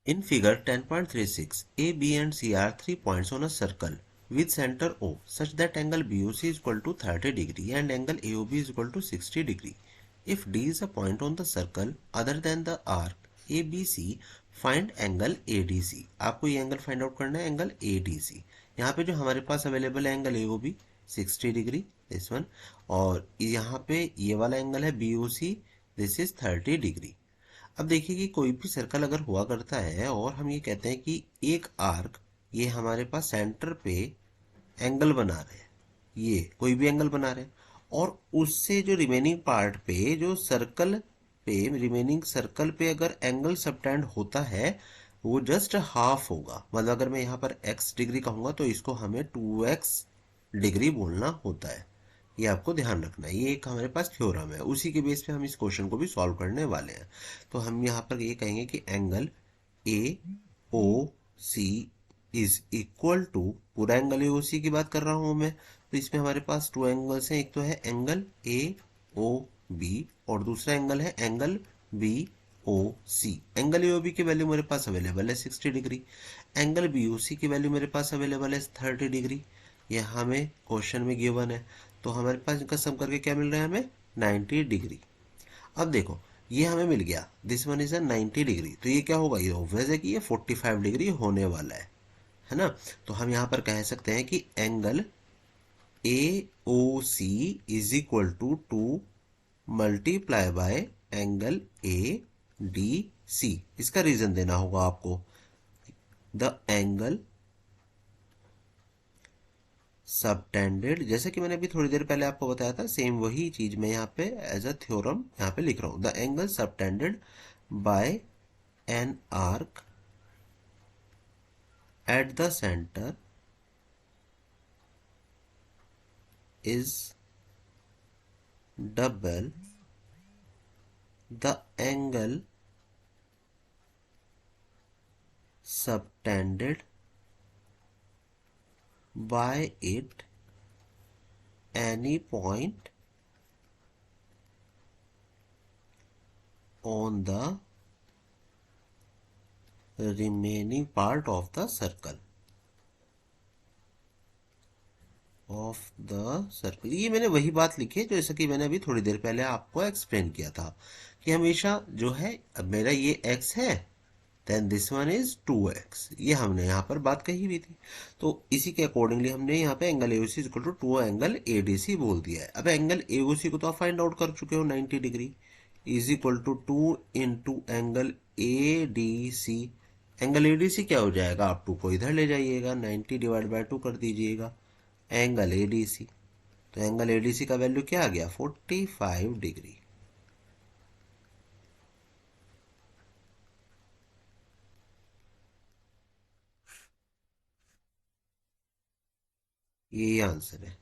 In figure 10.36, A, B and C are 3 points on a circle with center O such that angle BOC is equal to 30 degree and angle AOB is equal to 60 degree. If D is a point on the circle other than the arc ABC, find angle ADC. आपको ये angle find out करना है, angle ADC. यहाँ पे जो हमारे पास available है angle AOB 60 degree, this one, और यहाँ पे ये वाला एंगल है BOC, दिस इज 30 डिग्री. अब देखिए कि कोई भी सर्कल अगर हुआ करता है और हम ये कहते हैं कि एक आर्क ये हमारे पास सेंटर पे एंगल बना रहे हैं, ये कोई भी एंगल बना रहे हैं, और उससे जो रिमेनिंग पार्ट पे जो सर्कल पे रिमेनिंग सर्कल पे अगर एंगल सबटेंड होता है वो जस्ट हाफ होगा. मतलब अगर मैं यहाँ पर x डिग्री कहूँगा तो इसको हमें 2x डिग्री बोलना होता है. ये आपको ध्यान रखना है. ये एक हमारे पास थ्योरम है, उसी के बेस पे हम इस क्वेश्चन को भी सॉल्व करने वाले हैं. तो हम यहाँ पर ये कहेंगे कि angle A O C is equal to, पूरा एंगल ए ओ सी की बात कर रहा हूं मैं, तो इसमें हमारे पास टू एंगल्स हैं. एक तो है एंगल ए ओ बी और दूसरा एंगल है angle B O C. Angle A O B की वैल्यू मेरे पास अवेलेबल है 60 degree, angle B O C की वैल्यू मेरे पास अवेलेबल है 30 डिग्री. ये हमें क्वेश्चन में गिवन है, तो हमारे पास इनका सम करके क्या मिल रहा है हमें 90 डिग्री. अब देखो ये हमें मिल गया, this one is a 90 degree, तो ये क्या होगा, ये ऑब्वियस है कि ये 45 डिग्री होने वाला है ना. तो हम यहाँ पर कह सकते हैं कि angle A O C is equal to 2 multiply by angle A D C. इसका रीजन देना होगा आपको. द एंगल सबटेंडेड, जैसे कि मैंने अभी थोड़ी देर पहले आपको बताया था, सेम वही चीज मैं यहाँ पे एज अ थ्योरम यहाँ पे लिख रहा हूँ. The angle subtended bye an arc at the center is double the angle subtended by it any point on the remaining part of the circle. Of the circle, ये मैंने वही बात लिखी है जैसा कि मैंने अभी थोड़ी देर पहले आपको एक्सप्लेन किया था कि हमेशा जो है, अब मेरा ये x है, then this one is 2x, ये हमने यहाँ पर बात कही हुई थी. तो इसी के अकॉर्डिंगली हमने यहाँ पे angle AOC equal to 2 angle ADC बोल दिया है. अब एंगल एओसी को तो आप फाइंड आउट कर चुके हो, 90 degree is equal to 2 into angle A D C. Angle ADC क्या हो जाएगा, आप 2 को इधर ले जाइएगा, 90 डिवाइड बाय 2 कर दीजिएगा एंगल एडीसी. तो एंगल एडीसी का वैल्यू क्या आ गया, 45 डिग्री. ये आंसर है.